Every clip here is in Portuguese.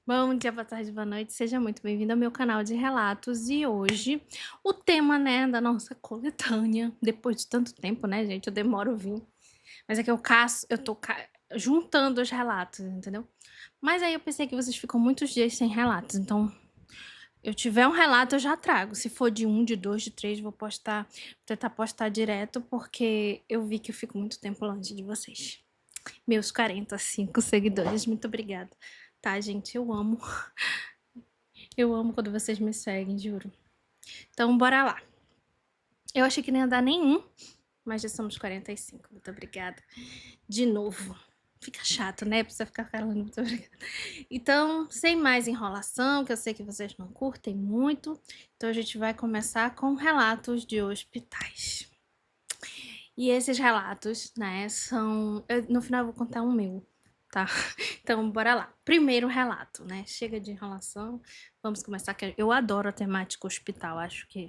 Bom dia, boa tarde, boa noite, seja muito bem-vindo ao meu canal de relatos. E hoje o tema, né, da nossa coletânea, depois de tanto tempo, né, gente, eu demoro a vir, mas é que eu tô juntando os relatos, entendeu? Mas aí eu pensei que vocês ficam muitos dias sem relatos, então eu tiver um relato eu já trago. Se for de um, de dois, de três, vou tentar postar direto, porque eu vi que eu fico muito tempo longe de vocês. Meus 45 seguidores, muito obrigada. Tá, gente, eu amo quando vocês me seguem, juro. Então, bora lá. Eu achei que não ia dar nenhum, mas já somos 45. Muito obrigada. De novo. Fica chato, né? Precisa ficar falando muito obrigada. Então, sem mais enrolação, que eu sei que vocês não curtem muito, então a gente vai começar com relatos de hospitais. E esses relatos, né, no final eu vou contar um meu, tá? Então, bora lá. Primeiro relato, né? Chega de enrolação. Vamos começar, que eu adoro a temática hospital, acho que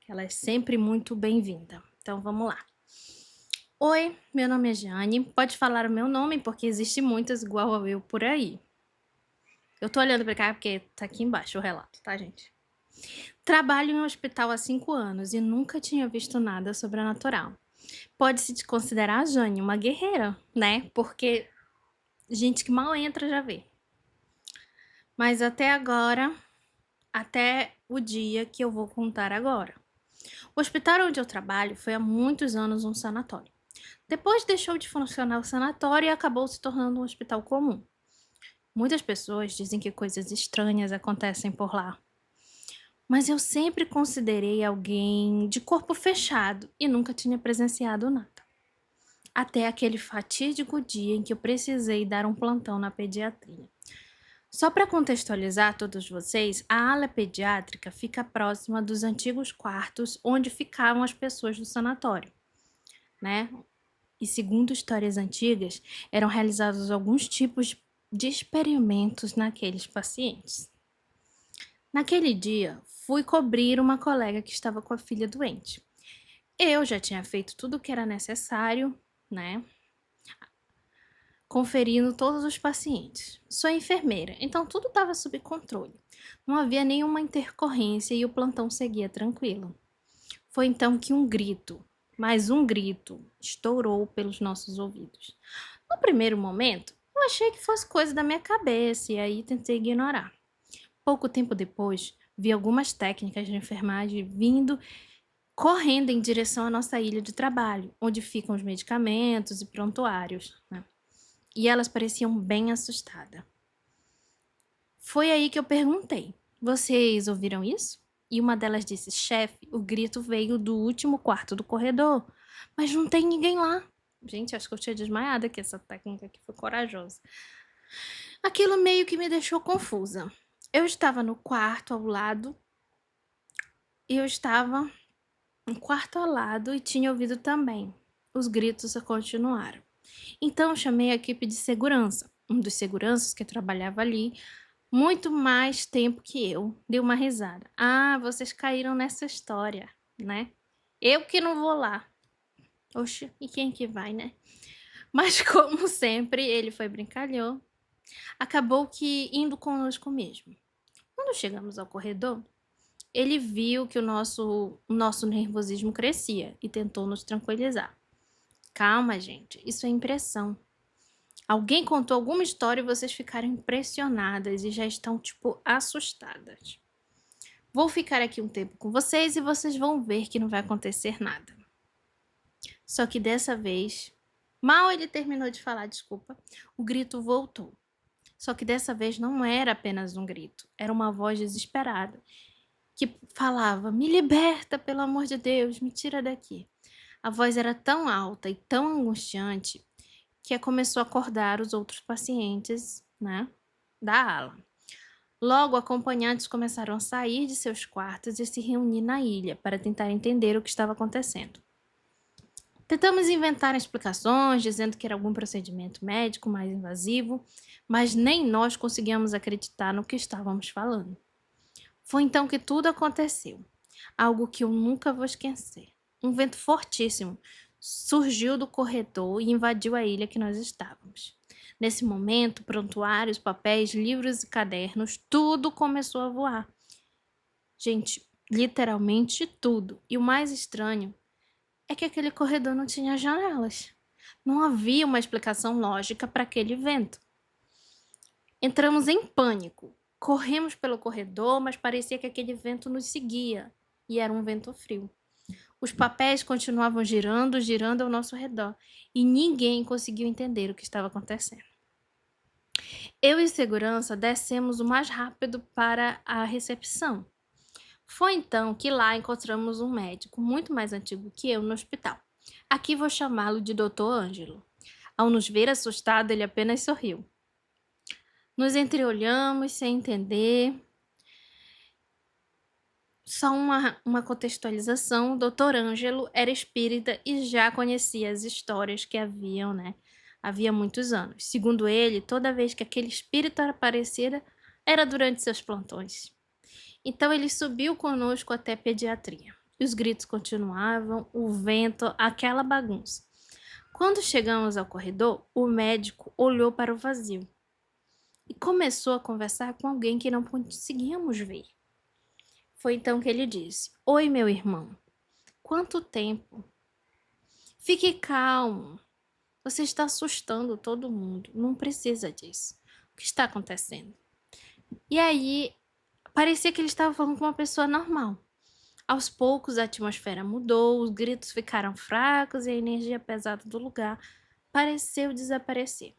ela é sempre muito bem-vinda. Então, vamos lá. Oi, meu nome é Jane. Pode falar o meu nome, porque existe muitas igual a eu por aí. Eu tô olhando pra cá porque tá aqui embaixo o relato, tá, gente? Trabalho em um hospital há 5 anos e nunca tinha visto nada sobrenatural. Pode-se considerar a Jane uma guerreira, né? Porque gente que mal entra já vê. Mas até o dia que eu vou contar agora. O hospital onde eu trabalho foi há muitos anos um sanatório. Depois deixou de funcionar o sanatório e acabou se tornando um hospital comum. Muitas pessoas dizem que coisas estranhas acontecem por lá. Mas eu sempre considerei alguém de corpo fechado e nunca tinha presenciado nada. Até aquele fatídico dia em que eu precisei dar um plantão na pediatria. Só para contextualizar todos vocês, a ala pediátrica fica próxima dos antigos quartos onde ficavam as pessoas do sanatório, né? E segundo histórias antigas, eram realizados alguns tipos de experimentos naqueles pacientes. Naquele dia, fui cobrir uma colega que estava com a filha doente. Eu já tinha feito tudo o que era necessário, né? Conferindo todos os pacientes. Sou enfermeira, então tudo estava sob controle. Não havia nenhuma intercorrência e o plantão seguia tranquilo. Foi então que um grito, mais um grito, estourou pelos nossos ouvidos. No primeiro momento, eu achei que fosse coisa da minha cabeça e aí tentei ignorar. Pouco tempo depois, vi algumas técnicas de enfermagem vindo correndo em direção à nossa ilha de trabalho, onde ficam os medicamentos e prontuários, né? E elas pareciam bem assustadas. Foi aí que eu perguntei: vocês ouviram isso? E uma delas disse: chefe, o grito veio do último quarto do corredor, mas não tem ninguém lá. Gente, acho que eu tinha desmaiado aqui, essa técnica aqui foi corajosa. Aquilo meio que me deixou confusa. Eu estava no quarto ao lado, eu estava no quarto ao lado e tinha ouvido também. Os gritos continuaram. Então chamei a equipe de segurança. Um dos seguranças que trabalhava ali muito mais tempo que eu, deu uma risada. Ah, vocês caíram nessa história, né? Eu que não vou lá. Oxe, e quem que vai, né? Mas como sempre, ele foi brincalhão. Acabou que indo conosco mesmo. Quando chegamos ao corredor, ele viu que o nosso nervosismo crescia e tentou nos tranquilizar. Calma, gente, isso é impressão. Alguém contou alguma história e vocês ficaram impressionadas e já estão, tipo, assustadas. Vou ficar aqui um tempo com vocês e vocês vão ver que não vai acontecer nada. Só que dessa vez, mal ele terminou de falar desculpa, o grito voltou. Só que dessa vez não era apenas um grito, era uma voz desesperada que falava: me liberta, pelo amor de Deus, me tira daqui. A voz era tão alta e tão angustiante que começou a acordar os outros pacientes, né, da ala. Logo, acompanhantes começaram a sair de seus quartos e se reunir na ilha para tentar entender o que estava acontecendo. Tentamos inventar explicações, dizendo que era algum procedimento médico mais invasivo, mas nem nós conseguíamos acreditar no que estávamos falando. Foi então que tudo aconteceu, algo que eu nunca vou esquecer. Um vento fortíssimo surgiu do corredor e invadiu a ilha que nós estávamos. Nesse momento, prontuários, papéis, livros e cadernos, tudo começou a voar. Gente, literalmente tudo. E o mais estranho é que aquele corredor não tinha janelas. Não havia uma explicação lógica para aquele vento. Entramos em pânico. Corremos pelo corredor, mas parecia que aquele vento nos seguia. E era um vento frio. Os papéis continuavam girando, girando ao nosso redor. E ninguém conseguiu entender o que estava acontecendo. Eu e segurança descemos o mais rápido para a recepção. Foi então que lá encontramos um médico muito mais antigo que eu no hospital. Aqui vou chamá-lo de Dr. Ângelo. Ao nos ver assustado, ele apenas sorriu. Nos entreolhamos sem entender. Só uma contextualização, o Dr. Ângelo era espírita e já conhecia as histórias que haviam, havia muitos anos. Segundo ele, toda vez que aquele espírito aparecera, era durante seus plantões. Então ele subiu conosco até a pediatria. Os gritos continuavam, o vento, aquela bagunça. Quando chegamos ao corredor, o médico olhou para o vazio e começou a conversar com alguém que não conseguíamos ver. Foi então que ele disse: "Oi, meu irmão. Quanto tempo? Fique calmo. Você está assustando todo mundo. Não precisa disso. O que está acontecendo?" E aí, parecia que ele estava falando com uma pessoa normal. Aos poucos, a atmosfera mudou, os gritos ficaram fracos e a energia pesada do lugar pareceu desaparecer.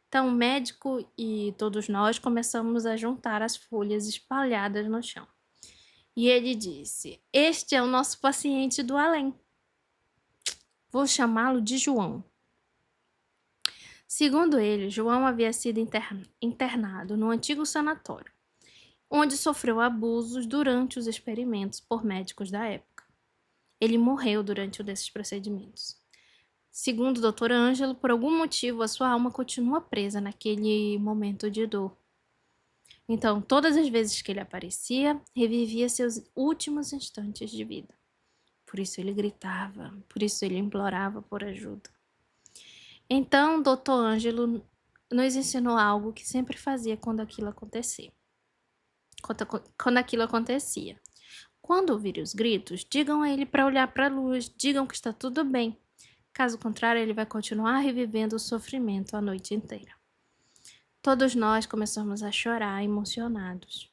Então, o médico e todos nós começamos a juntar as folhas espalhadas no chão. E ele disse: "Este é o nosso paciente do além. Vou chamá-lo de João." Segundo ele, João havia sido internado no antigo sanatório, onde sofreu abusos durante os experimentos por médicos da época. Ele morreu durante um desses procedimentos. Segundo o Dr. Ângelo, por algum motivo a sua alma continua presa naquele momento de dor. Então, todas as vezes que ele aparecia, revivia seus últimos instantes de vida. Por isso ele gritava, por isso ele implorava por ajuda. Então, Dr. Ângelo nos ensinou algo que sempre fazia quando aquilo acontecia. Quando ouvirem os gritos, digam a ele para olhar para a luz, digam que está tudo bem. Caso contrário, ele vai continuar revivendo o sofrimento a noite inteira. Todos nós começamos a chorar, emocionados.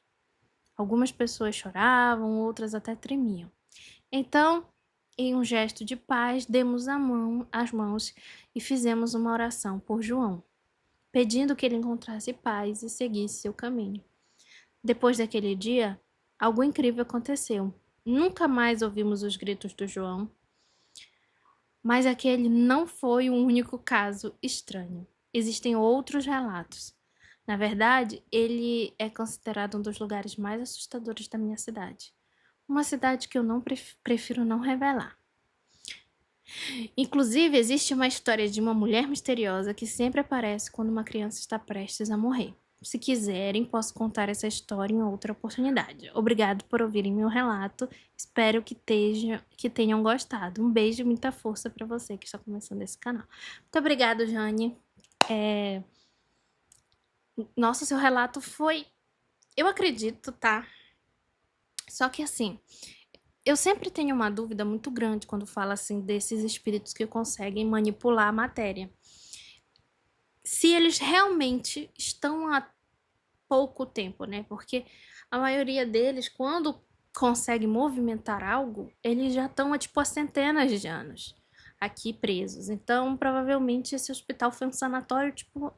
Algumas pessoas choravam, outras até tremiam. Então, em um gesto de paz, demos as mãos e fizemos uma oração por João, pedindo que ele encontrasse paz e seguisse seu caminho. Depois daquele dia, algo incrível aconteceu. Nunca mais ouvimos os gritos do João, mas aquele não foi o único caso estranho. Existem outros relatos. Na verdade, ele é considerado um dos lugares mais assustadores da minha cidade. Uma cidade que eu não prefiro não revelar. Inclusive, existe uma história de uma mulher misteriosa que sempre aparece quando uma criança está prestes a morrer. Se quiserem, posso contar essa história em outra oportunidade. Obrigado por ouvirem meu relato. Espero que tenham gostado. Um beijo e muita força para você que está começando esse canal. Muito obrigada, Jane. Nossa, seu relato foi... Eu acredito, tá? Só que assim, eu sempre tenho uma dúvida muito grande quando falo assim desses espíritos que conseguem manipular a matéria. Se eles realmente estão há pouco tempo, né? Porque a maioria deles, quando consegue movimentar algo, eles já estão há centenas de anos aqui presos. Então, provavelmente esse hospital foi um sanatório,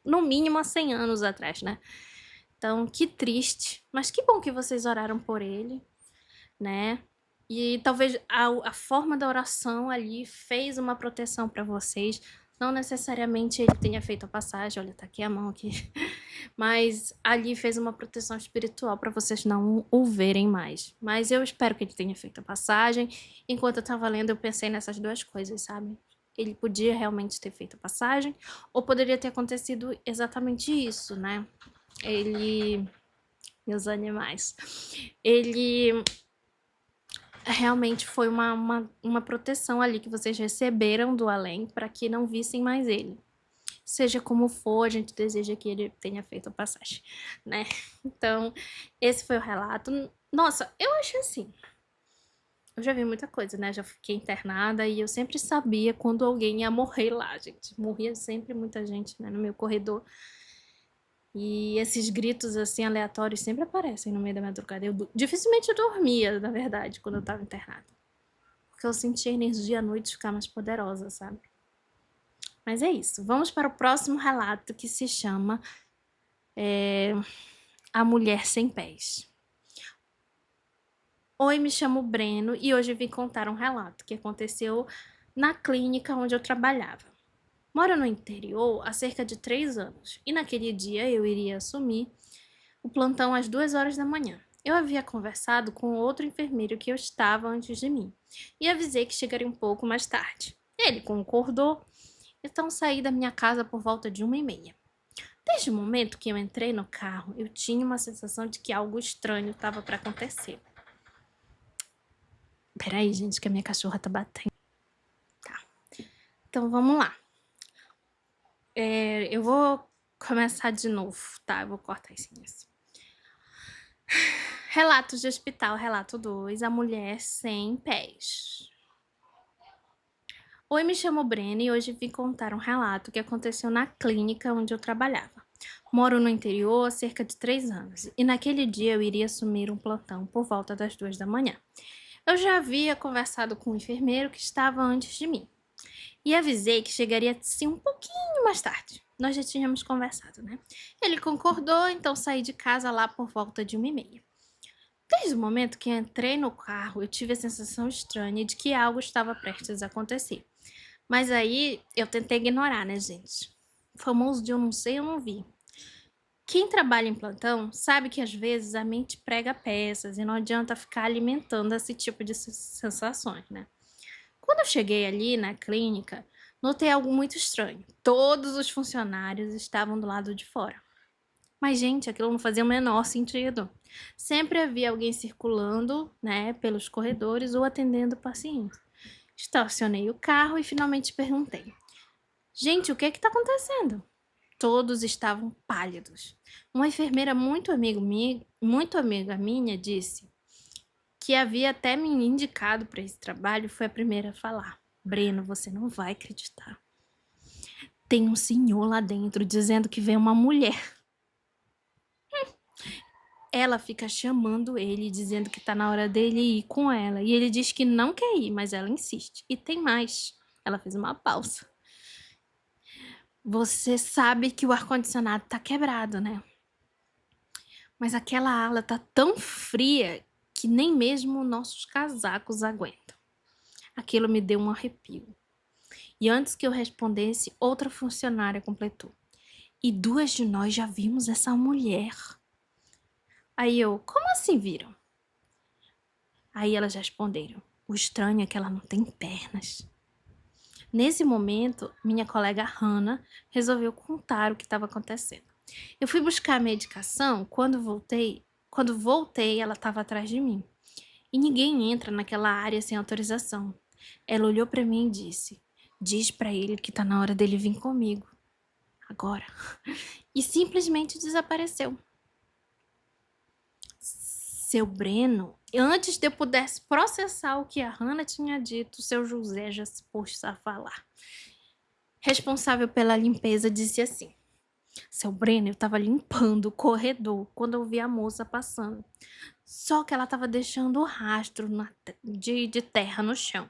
no mínimo há 100 anos atrás, né? Então, que triste. Mas que bom que vocês oraram por ele, né? E talvez a forma da oração ali fez uma proteção para vocês. Não necessariamente ele tenha feito a passagem, olha, tá aqui a mão aqui. Mas ali fez uma proteção espiritual para vocês não o verem mais. Mas eu espero que ele tenha feito a passagem. Enquanto eu tava lendo, eu pensei nessas duas coisas, sabe? Ele podia realmente ter feito a passagem, ou poderia ter acontecido exatamente isso, né? Meus animais. Ele realmente foi uma proteção ali que vocês receberam do além para que não vissem mais ele. seja como for, a gente deseja que ele tenha feito a passagem, né? Então, esse foi o relato. Nossa, eu acho assim, eu já vi muita coisa, né? Já fiquei internada e eu sempre sabia quando alguém ia morrer lá, gente. Morria sempre muita gente, né, no meu corredor. E esses gritos, assim, aleatórios sempre aparecem no meio da madrugada. Dificilmente eu dormia, na verdade, quando eu tava internada. Porque eu sentia a energia à noite ficar mais poderosa, sabe? Mas é isso. Vamos para o próximo relato, que se chama A Mulher Sem Pés. Oi, me chamo Breno e hoje vim contar um relato que aconteceu na clínica onde eu trabalhava. Moro no interior há cerca de 3 anos e naquele dia eu iria assumir o plantão às 2 horas da manhã. Eu havia conversado com outro enfermeiro que eu estava antes de mim e avisei que chegaria um pouco mais tarde. Ele concordou, então saí da minha casa por volta de 1h30. Desde o momento que eu entrei no carro, eu tinha uma sensação de que algo estranho estava para acontecer. Peraí, gente, que a minha cachorra tá batendo. Tá. Então vamos lá. Eu vou começar de novo, tá? Eu vou cortar esse início. Relatos de hospital, relato 2, a mulher sem pés. Oi, me chamo Breno e hoje vim contar um relato que aconteceu na clínica onde eu trabalhava. Moro no interior há cerca de 3 anos e naquele dia eu iria assumir um plantão por volta das 2 da manhã. Eu já havia conversado com o enfermeiro que estava antes de mim e avisei que chegaria sim um pouquinho mais tarde. Nós já tínhamos conversado, né? Ele concordou, então saí de casa lá por volta de 1h30. Desde o momento que entrei no carro, eu tive a sensação estranha de que algo estava prestes a acontecer. Mas aí eu tentei ignorar, né, gente? O famoso de eu não sei, eu não vi. Quem trabalha em plantão sabe que às vezes a mente prega peças e não adianta ficar alimentando esse tipo de sensações, né? Quando eu cheguei ali na clínica, notei algo muito estranho. Todos os funcionários estavam do lado de fora. Mas, gente, aquilo não fazia o menor sentido. Sempre havia alguém circulando, né, pelos corredores ou atendendo pacientes. Estacionei o carro e finalmente perguntei: gente, o que está acontecendo? Todos estavam pálidos. Uma enfermeira muito amiga minha disse que havia até me indicado para esse trabalho e foi a primeira a falar. Breno, você não vai acreditar. Tem um senhor lá dentro dizendo que vem uma mulher. Ela fica chamando ele, dizendo que tá na hora dele ir com ela. E ele diz que não quer ir, mas ela insiste. E tem mais. Ela fez uma pausa. Você sabe que o ar-condicionado tá quebrado, né? Mas aquela ala tá tão fria que nem mesmo nossos casacos aguentam. Aquilo me deu um arrepio. E antes que eu respondesse, outra funcionária completou. E 2 de nós já vimos essa mulher. Aí eu, como assim viram? Aí elas responderam, o estranho é que ela não tem pernas. Nesse momento, minha colega Hannah resolveu contar o que estava acontecendo. Eu fui buscar a medicação, quando voltei, ela estava atrás de mim. E ninguém entra naquela área sem autorização. Ela olhou para mim e disse, diz para ele que tá na hora dele vir comigo. Agora. E simplesmente desapareceu. Seu Breno, antes de eu pudesse processar o que a Hannah tinha dito, seu José já se pôs a falar. Responsável pela limpeza disse assim, seu Breno, eu estava limpando o corredor quando eu vi a moça passando. Só que ela estava deixando o rastro de terra no chão.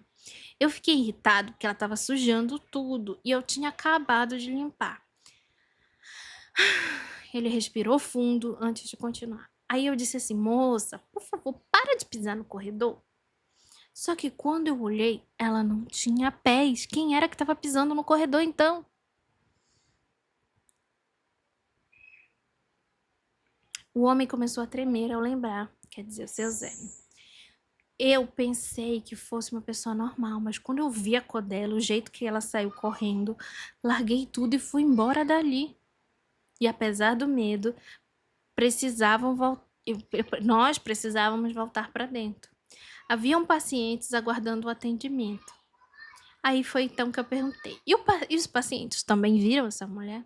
Eu fiquei irritado porque ela estava sujando tudo e eu tinha acabado de limpar. Ele respirou fundo antes de continuar. Aí eu disse assim, moça, por favor, para de pisar no corredor. Só que quando eu olhei, ela não tinha pés. Quem era que estava pisando no corredor então? O homem começou a tremer ao lembrar, quer dizer, o seu Zé. Eu pensei que fosse uma pessoa normal, mas quando eu vi a Codela, o jeito que ela saiu correndo, larguei tudo e fui embora dali. E apesar do medo, nós precisávamos voltar para dentro. Haviam pacientes aguardando o atendimento. Aí foi então que eu perguntei: e os pacientes também viram essa mulher?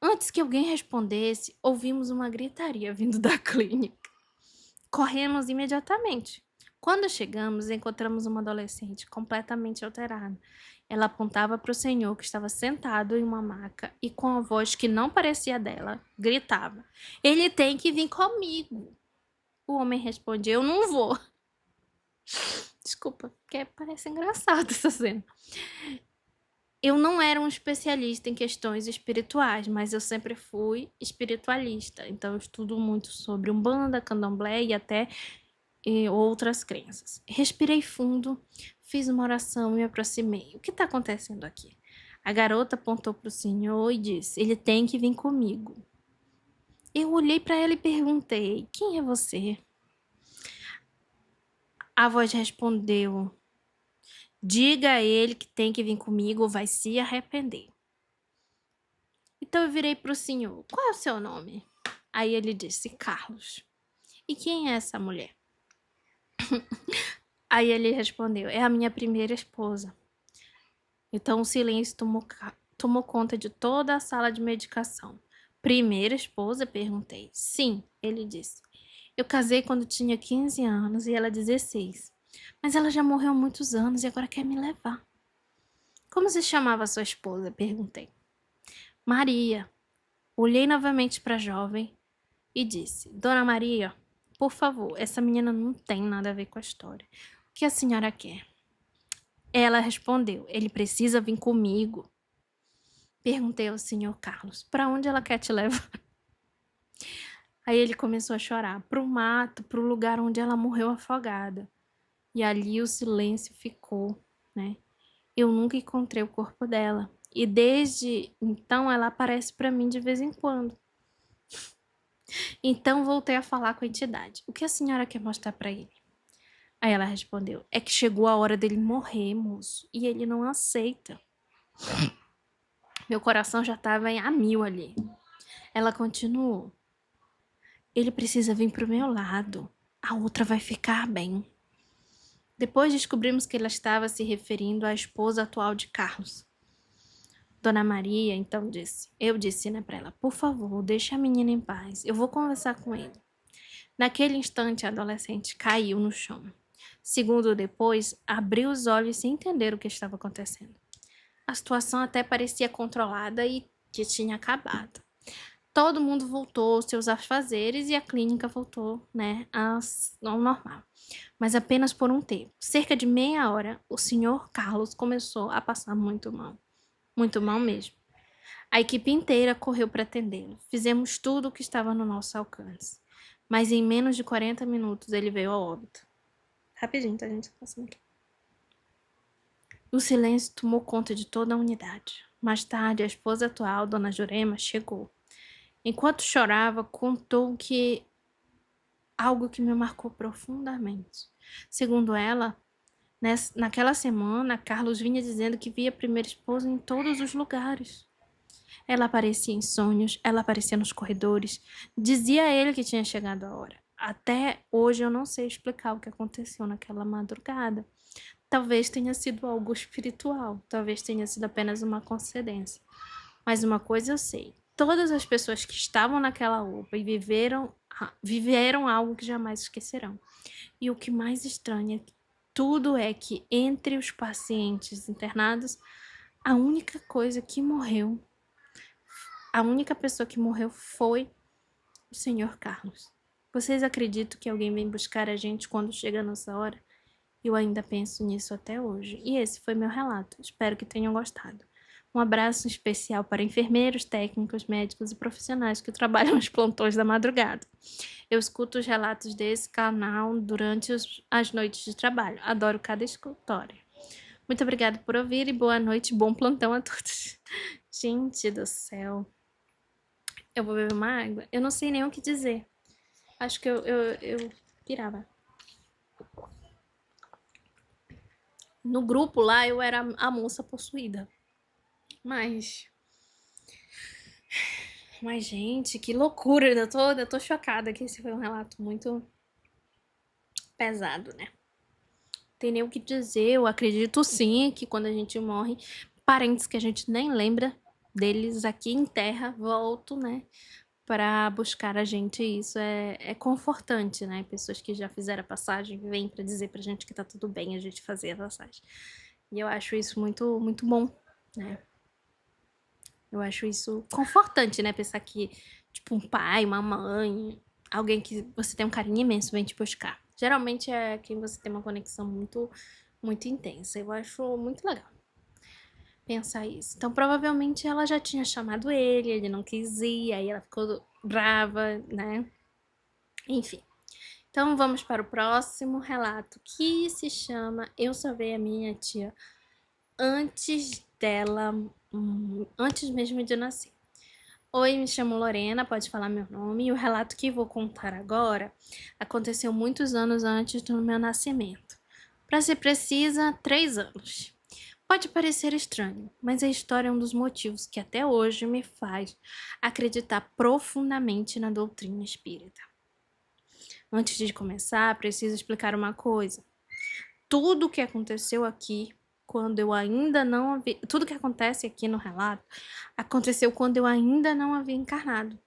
Antes que alguém respondesse, ouvimos uma gritaria vindo da clínica. Corremos imediatamente. Quando chegamos, encontramos uma adolescente completamente alterada. Ela apontava para o senhor que estava sentado em uma maca e, com a voz que não parecia dela, gritava: "Ele tem que vir comigo." O homem respondia: "Eu não vou." Desculpa, porque parece engraçado essa cena. Eu não era um especialista em questões espirituais, mas eu sempre fui espiritualista. Então, eu estudo muito sobre Umbanda, Candomblé e até outras crenças. Respirei fundo, fiz uma oração e me aproximei. O que está acontecendo aqui? A garota apontou para o senhor e disse: "Ele tem que vir comigo." Eu olhei para ela e perguntei: "Quem é você?" A voz respondeu: "Diga a ele que tem que vir comigo ou vai se arrepender." Então eu virei para o senhor: "Qual é o seu nome?" Aí ele disse: "Carlos." "E quem é essa mulher?" Aí ele respondeu: "É a minha primeira esposa." Então o silêncio tomou conta de toda a sala de medicação. "Primeira esposa?" perguntei. "Sim," ele disse. "Eu casei quando tinha 15 anos e ela 16. Mas ela já morreu há muitos anos e agora quer me levar." "Como se chamava sua esposa?" perguntei. "Maria." Olhei novamente para a jovem e disse: "Dona Maria, por favor, essa menina não tem nada a ver com a história. O que a senhora quer?" Ela respondeu: "Ele precisa vir comigo." Perguntei ao senhor Carlos: "Para onde ela quer te levar?" Aí ele começou a chorar: "Pro mato, pro lugar onde ela morreu afogada." E ali o silêncio ficou, né? Eu nunca encontrei o corpo dela. E desde então ela aparece para mim de vez em quando. Então voltei a falar com a entidade: "O que a senhora quer mostrar para ele?" Aí ela respondeu: "É que chegou a hora dele morrer, moço, e ele não aceita." Meu coração já estava a mil ali. Ela continuou: "Ele precisa vir pro meu lado. A outra vai ficar bem." Depois descobrimos que ela estava se referindo à esposa atual de Carlos. Dona Maria então disse: Eu disse, né, para ela: "Por favor, deixe a menina em paz. Eu vou conversar com ele." Naquele instante, a adolescente caiu no chão. Segundo depois, abriu os olhos sem entender o que estava acontecendo. A situação até parecia controlada e que tinha acabado. Todo mundo voltou aos seus afazeres e a clínica voltou, né, ao normal. Mas apenas por um tempo. Cerca de meia hora, o senhor Carlos começou a passar muito mal. Muito mal mesmo. A equipe inteira correu para atendê-lo. Fizemos tudo o que estava no nosso alcance. Mas em menos de 40 minutos ele veio a óbito. Rapidinho, tá, gente? Passando aqui. O silêncio tomou conta de toda a unidade. Mais tarde, a esposa atual, Dona Jurema, chegou. Enquanto chorava, contou que algo que me marcou profundamente. Segundo ela, naquela semana, Carlos vinha dizendo que via a primeira esposa em todos os lugares. Ela aparecia em sonhos, ela aparecia nos corredores, dizia a ele que tinha chegado a hora. Até hoje eu não sei explicar o que aconteceu naquela madrugada. Talvez tenha sido algo espiritual, talvez tenha sido apenas uma coincidência. Mas uma coisa eu sei: todas as pessoas que estavam naquela UPA e viveram algo que jamais esquecerão. E o que mais estranha tudo é que entre os pacientes internados, a única pessoa que morreu foi o senhor Carlos. Vocês acreditam que alguém vem buscar a gente quando chega a nossa hora? Eu ainda penso nisso até hoje. E esse foi meu relato. Espero que tenham gostado. Um abraço especial para enfermeiros, técnicos, médicos e profissionais que trabalham nos plantões da madrugada. Eu escuto os relatos desse canal durante as noites de trabalho. Adoro cada escutória. Muito obrigada por ouvir e boa noite, bom plantão a todos. Gente do céu. Eu vou beber uma água. Eu não sei nem o que dizer. Acho que eu pirava. No grupo lá, eu era a moça possuída. Mas, gente, que loucura. Eu tô chocada que esse foi um relato muito pesado, né? tem nem o que dizer. Eu acredito sim que quando a gente morre, parentes que a gente nem lembra deles aqui em terra voltam, né, para buscar a gente. Isso é confortante, né? Pessoas que já fizeram a passagem vêm para dizer pra gente que tá tudo bem a gente fazer a passagem. E eu acho isso muito, muito bom, né? Eu acho isso confortante, né? Pensar que, tipo, um pai, uma mãe, alguém que você tem um carinho imenso vem te buscar. Geralmente é quem você tem uma conexão muito, muito intensa. Eu acho muito legal pensar isso. Então, provavelmente ela já tinha chamado ele não quis ir, aí ela ficou brava, né? Enfim. Então, vamos para o próximo relato, que se chama Eu Salvei a Minha Tia antes dela, antes mesmo de nascer. Oi, me chamo Lorena, pode falar meu nome. E o relato que vou contar agora aconteceu muitos anos antes do meu nascimento. Para ser precisa, 3 anos. Pode parecer estranho, mas a história é um dos motivos que até hoje me faz acreditar profundamente na doutrina espírita. Antes de começar, preciso explicar uma coisa. Tudo o que aconteceu aqui, quando eu ainda não havia... Tudo que acontece aqui no relato, aconteceu quando eu ainda não havia encarnado.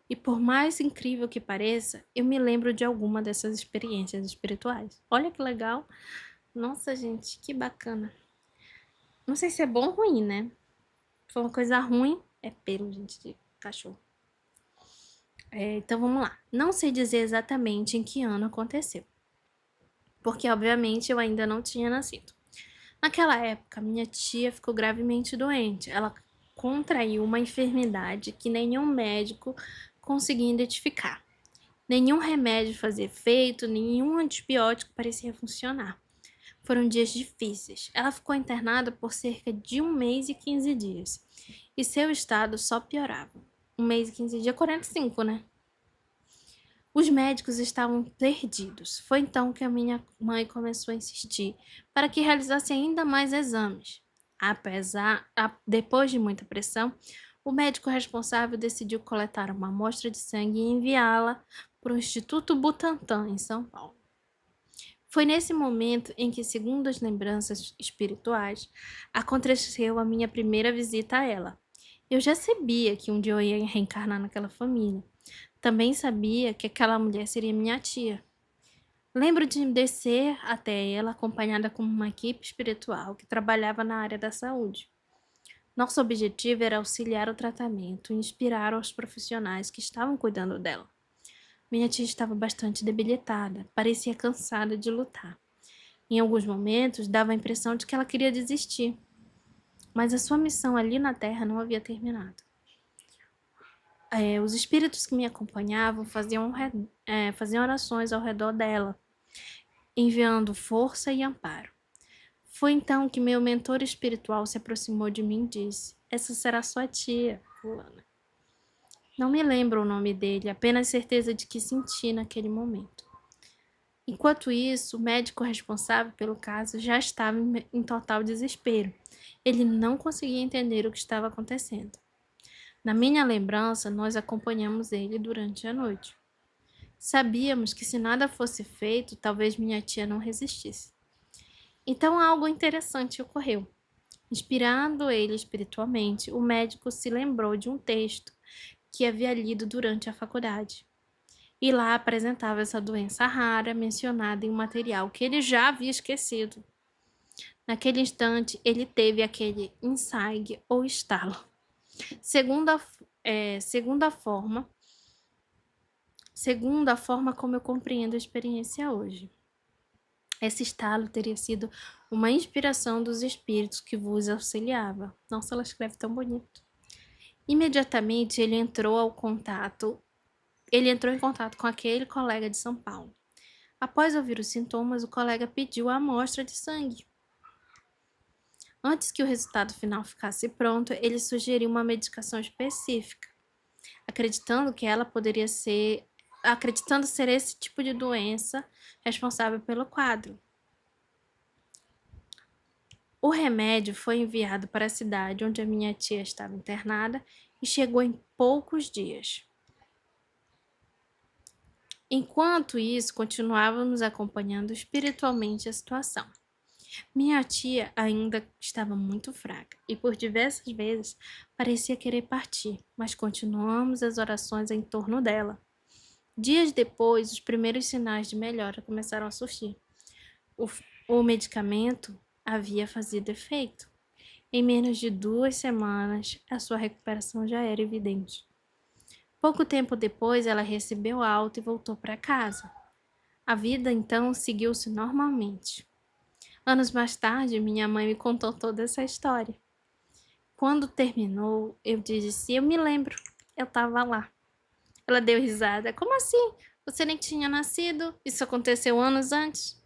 E por mais incrível que pareça, eu me lembro de alguma dessas experiências espirituais. Olha que legal. Nossa, gente, que bacana. Não sei se é bom ou ruim, né? Se for uma coisa ruim, é pelo, gente, de cachorro. Então vamos lá. Não sei dizer exatamente em que ano aconteceu, porque obviamente eu ainda não tinha nascido. Naquela época, minha tia ficou gravemente doente. Ela contraiu uma enfermidade que nenhum médico conseguia identificar. Nenhum remédio fazia efeito, nenhum antibiótico parecia funcionar. Foram dias difíceis. Ela ficou internada por cerca de 1 mês e 15 dias. E seu estado só piorava. 1 mês e 15 dias, 45, né? Os médicos estavam perdidos. Foi então que a minha mãe começou a insistir para que realizasse ainda mais exames. Depois de muita pressão, o médico responsável decidiu coletar uma amostra de sangue e enviá-la para o Instituto Butantan, em São Paulo. Foi nesse momento em que, segundo as lembranças espirituais, aconteceu a minha primeira visita a ela. Eu já sabia que um dia eu ia reencarnar naquela família. Também sabia que aquela mulher seria minha tia. Lembro de descer até ela acompanhada com uma equipe espiritual que trabalhava na área da saúde. Nosso objetivo era auxiliar o tratamento e inspirar os profissionais que estavam cuidando dela. Minha tia estava bastante debilitada, parecia cansada de lutar. Em alguns momentos, dava a impressão de que ela queria desistir. Mas a sua missão ali na Terra não havia terminado. Os espíritos que me acompanhavam faziam orações ao redor dela, enviando força e amparo. Foi então que meu mentor espiritual se aproximou de mim e disse: Essa será sua tia, fulana. Não me lembro o nome dele, apenas certeza de que senti naquele momento. Enquanto isso, o médico responsável pelo caso já estava em total desespero. Ele não conseguia entender o que estava acontecendo. Na minha lembrança, nós acompanhamos ele durante a noite. Sabíamos que se nada fosse feito, talvez minha tia não resistisse. Então algo interessante ocorreu. Inspirando ele espiritualmente, o médico se lembrou de um texto que havia lido durante a faculdade. E lá apresentava essa doença rara mencionada em um material que ele já havia esquecido. Naquele instante, ele teve aquele insight ou estalo. Segundo a forma como eu compreendo a experiência hoje. Esse estalo teria sido uma inspiração dos espíritos que vos auxiliava. Nossa, ela escreve tão bonito. Imediatamente ele entrou em contato com aquele colega de São Paulo. Após ouvir os sintomas, o colega pediu a amostra de sangue. Antes que o resultado final ficasse pronto, ele sugeriu uma medicação específica, acreditando ser esse tipo de doença responsável pelo quadro. O remédio foi enviado para a cidade onde a minha tia estava internada e chegou em poucos dias. Enquanto isso, continuávamos acompanhando espiritualmente a situação. Minha tia ainda estava muito fraca e por diversas vezes parecia querer partir, mas continuamos as orações em torno dela. Dias depois, os primeiros sinais de melhora começaram a surgir. O, o medicamento havia fazido efeito. Em menos de 2 semanas, a sua recuperação já era evidente. Pouco tempo depois, ela recebeu alta e voltou para casa. A vida então seguiu-se normalmente. Anos mais tarde, minha mãe me contou toda essa história. Quando terminou, eu disse: Eu me lembro, eu estava lá. Ela deu risada. Como assim? Você nem tinha nascido? Isso aconteceu anos antes?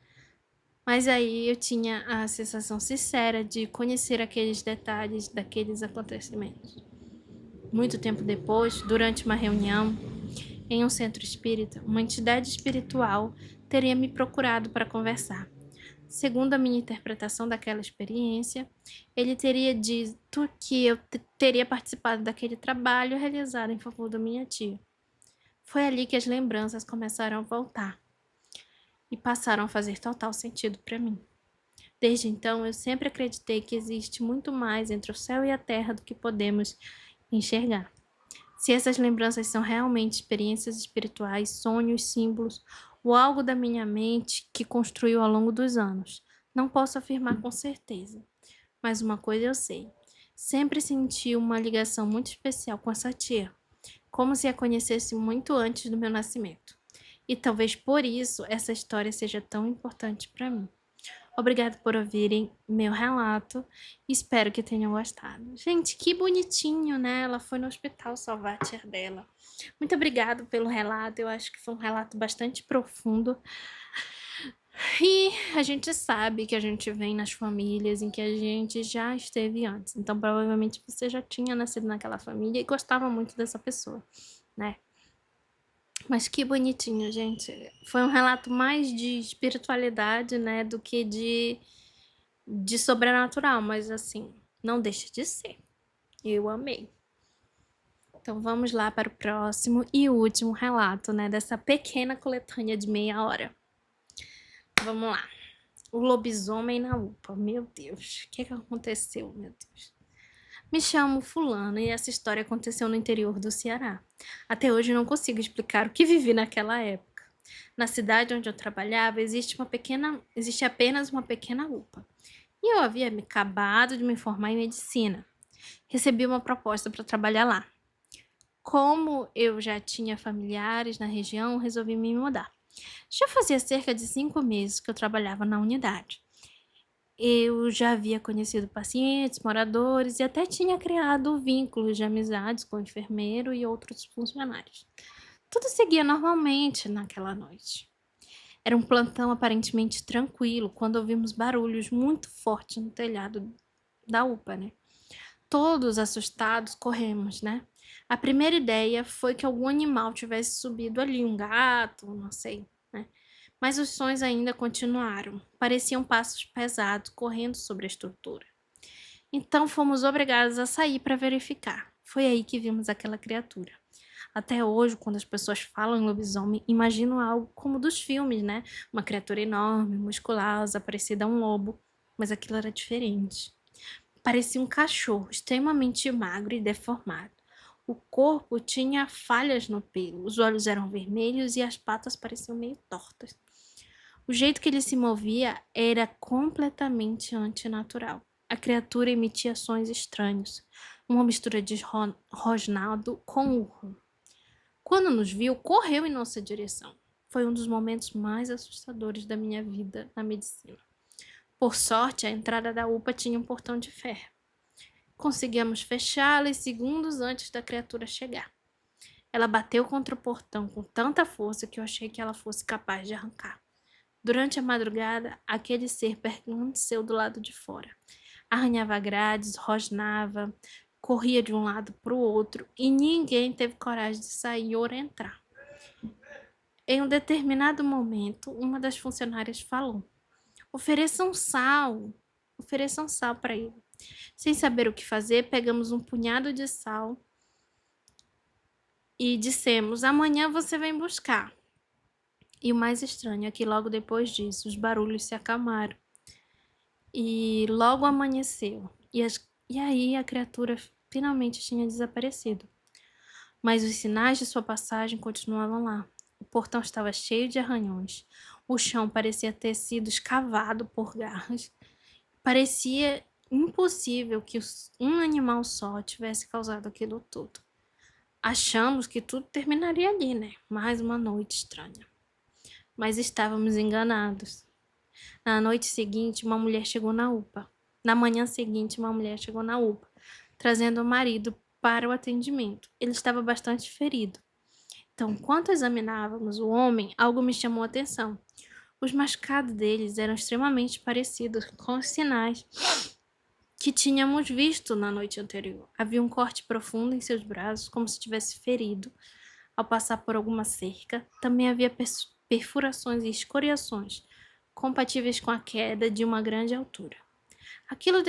Mas aí eu tinha a sensação sincera de conhecer aqueles detalhes daqueles acontecimentos. Muito tempo depois, durante uma reunião em um centro espírita, uma entidade espiritual teria me procurado para conversar. Segundo a minha interpretação daquela experiência, ele teria dito que eu teria participado daquele trabalho realizado em favor da minha tia. Foi ali que as lembranças começaram a voltar e passaram a fazer total sentido para mim. Desde então, eu sempre acreditei que existe muito mais entre o céu e a terra do que podemos enxergar. Se essas lembranças são realmente experiências espirituais, sonhos, símbolos ou algo da minha mente que construiu ao longo dos anos, não posso afirmar com certeza. Mas uma coisa eu sei: sempre senti uma ligação muito especial com essa tia, como se a conhecesse muito antes do meu nascimento. E talvez por isso essa história seja tão importante para mim. Obrigado por ouvirem meu relato. Espero que tenham gostado. Gente, que bonitinho, né? Ela foi no hospital salvar a tia dela. Muito obrigado pelo relato. Eu acho que foi um relato bastante profundo. E a gente sabe que a gente vem nas famílias em que a gente já esteve antes. Então, provavelmente você já tinha nascido naquela família e gostava muito dessa pessoa, né? Mas que bonitinho, gente. Foi um relato mais de espiritualidade, né, do que de sobrenatural, mas assim, não deixa de ser. Eu amei. Então vamos lá para o próximo e último relato, né, dessa pequena coletânea de meia hora. Vamos lá. O lobisomem na UPA. Meu Deus, o que aconteceu, meu Deus? Me chamo Fulano e essa história aconteceu no interior do Ceará. Até hoje não consigo explicar o que vivi naquela época. Na cidade onde eu trabalhava existe apenas uma pequena UPA. E eu havia acabado de me formar em medicina. Recebi uma proposta para trabalhar lá. Como eu já tinha familiares na região, resolvi me mudar. Já fazia cerca de 5 meses que eu trabalhava na unidade. Eu já havia conhecido pacientes, moradores e até tinha criado vínculos de amizades com o enfermeiro e outros funcionários. Tudo seguia normalmente naquela noite. Era um plantão aparentemente tranquilo quando ouvimos barulhos muito fortes no telhado da UPA, né? Todos assustados corremos, né? A primeira ideia foi que algum animal tivesse subido ali, um gato, não sei, né? Mas os sons ainda continuaram. Pareciam passos pesados correndo sobre a estrutura. Então fomos obrigados a sair para verificar. Foi aí que vimos aquela criatura. Até hoje, quando as pessoas falam em lobisomem, imaginam algo como dos filmes, né? Uma criatura enorme, musculosa, parecida a um lobo. Mas aquilo era diferente. Parecia um cachorro, extremamente magro e deformado. O corpo tinha falhas no pelo, os olhos eram vermelhos e as patas pareciam meio tortas. O jeito que ele se movia era completamente antinatural. A criatura emitia sons estranhos, uma mistura de rosnado com urro. Quando nos viu, correu em nossa direção. Foi um dos momentos mais assustadores da minha vida na medicina. Por sorte, a entrada da UPA tinha um portão de ferro. Conseguimos fechá-la segundos antes da criatura chegar. Ela bateu contra o portão com tanta força que eu achei que ela fosse capaz de arrancar. Durante a madrugada, aquele ser permaneceu do lado de fora. Arranhava grades, rosnava, corria de um lado para o outro e ninguém teve coragem de sair ou entrar. Em um determinado momento, uma das funcionárias falou: ofereçam sal para ele. Sem saber o que fazer, pegamos um punhado de sal e dissemos: amanhã você vem buscar. E o mais estranho é que logo depois disso, os barulhos se acalmaram. e logo amanheceu. E aí a criatura finalmente tinha desaparecido. Mas os sinais de sua passagem continuavam lá. O portão estava cheio de arranhões. O chão parecia ter sido escavado por garras. Parecia impossível que um animal só tivesse causado aquilo tudo. Achamos que tudo terminaria ali, né? Mais uma noite estranha. Mas estávamos enganados. Na noite seguinte, uma mulher chegou na UPA. Na manhã seguinte, uma mulher chegou na UPA, trazendo o marido para o atendimento. Ele estava bastante ferido. Então, enquanto examinávamos o homem, algo me chamou a atenção. Os machucados deles eram extremamente parecidos com os sinais que tínhamos visto na noite anterior. Havia um corte profundo em seus braços, como se tivesse ferido ao passar por alguma cerca. Também havia perfurações e escoriações, compatíveis com a queda de uma grande altura. Aquilo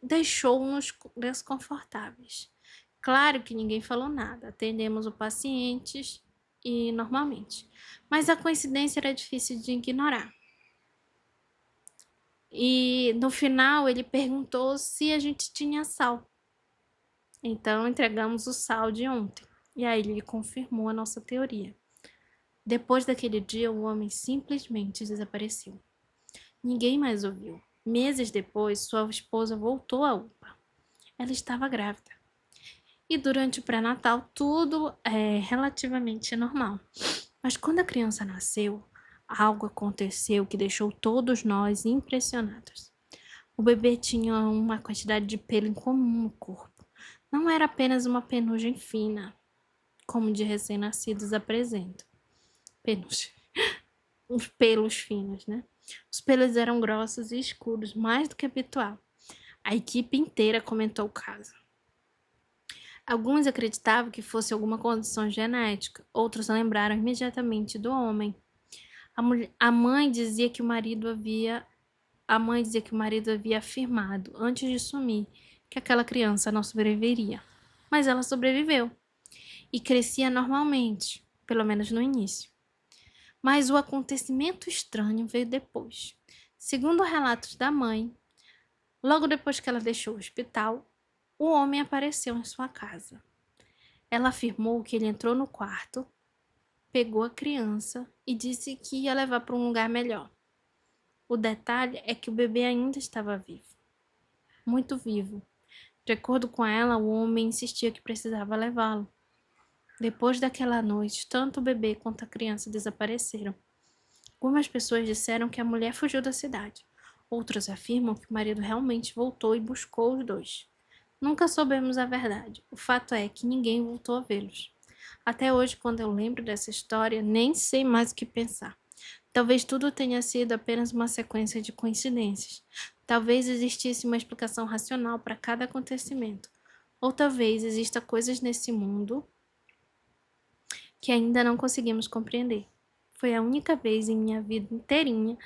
deixou-nos desconfortáveis. Claro que ninguém falou nada. Atendemos o paciente e normalmente. Mas a coincidência era difícil de ignorar. E no final ele perguntou se a gente tinha sal. Então entregamos o sal de ontem. E aí ele confirmou a nossa teoria. Depois daquele dia, o homem simplesmente desapareceu. Ninguém mais ouviu. Meses depois, sua esposa voltou à UPA. Ela estava grávida. E durante o pré-natal, tudo é relativamente normal. Mas quando a criança nasceu, algo aconteceu que deixou todos nós impressionados. O bebê tinha uma quantidade de pelo incomum no corpo. Não era apenas uma penugem fina, como de recém-nascidos apresentam. Penugem. Os pelos finos, né? Os pelos eram grossos e escuros, mais do que habitual. A equipe inteira comentou o caso. Alguns acreditavam que fosse alguma condição genética, outros lembraram imediatamente do homem. A mãe dizia que o marido havia afirmado, antes de sumir, que aquela criança não sobreviveria. Mas ela sobreviveu e crescia normalmente, pelo menos no início. Mas o acontecimento estranho veio depois. Segundo relatos da mãe, logo depois que ela deixou o hospital, o homem apareceu em sua casa. Ela afirmou que ele entrou no quarto, pegou a criança e disse que ia levar para um lugar melhor. O detalhe é que o bebê ainda estava vivo, muito vivo. De acordo com ela, o homem insistia que precisava levá-lo. Depois daquela noite, tanto o bebê quanto a criança desapareceram. Algumas pessoas disseram que a mulher fugiu da cidade. Outros afirmam que o marido realmente voltou e buscou os dois. Nunca soubemos a verdade. O fato é que ninguém voltou a vê-los. Até hoje, quando eu lembro dessa história, nem sei mais o que pensar. Talvez tudo tenha sido apenas uma sequência de coincidências. Talvez existisse uma explicação racional para cada acontecimento. Ou talvez exista coisas nesse mundo que ainda não conseguimos compreender. Foi a única vez em minha vida inteirinha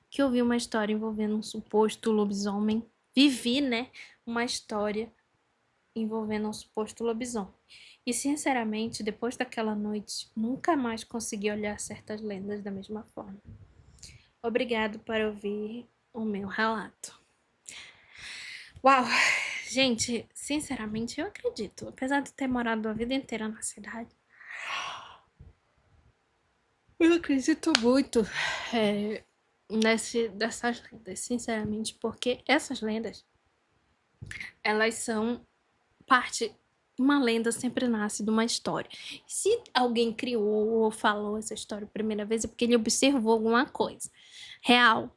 que ouvi uma história envolvendo um suposto lobisomem. Vivi, né? Uma história envolvendo um suposto lobisomem. E, sinceramente, depois daquela noite, nunca mais consegui olhar certas lendas da mesma forma. Obrigado por ouvir o meu relato. Uau! Gente, sinceramente, eu acredito. Apesar de ter morado a vida inteira na cidade, eu acredito muito dessas lendas, sinceramente, porque essas lendas, elas são parte. Uma lenda sempre nasce de uma história. Se alguém criou ou falou essa história a primeira vez, é porque ele observou alguma coisa. Real,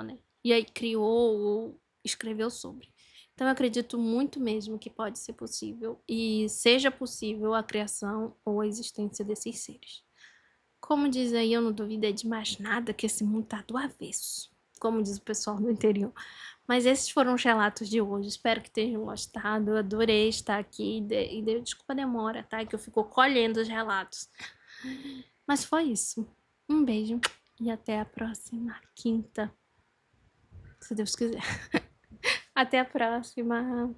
né? E aí criou ou escreveu sobre. Então eu acredito muito mesmo que pode ser possível e seja possível a criação ou a existência desses seres. Como diz aí, eu não duvido de mais nada que esse mundo tá do avesso, como diz o pessoal do interior. Mas esses foram os relatos de hoje. Espero que tenham gostado. Eu adorei estar aqui. Desculpa a demora, tá? Que eu fico colhendo os relatos. Mas foi isso. Um beijo e até a próxima quinta. Se Deus quiser. Até a próxima.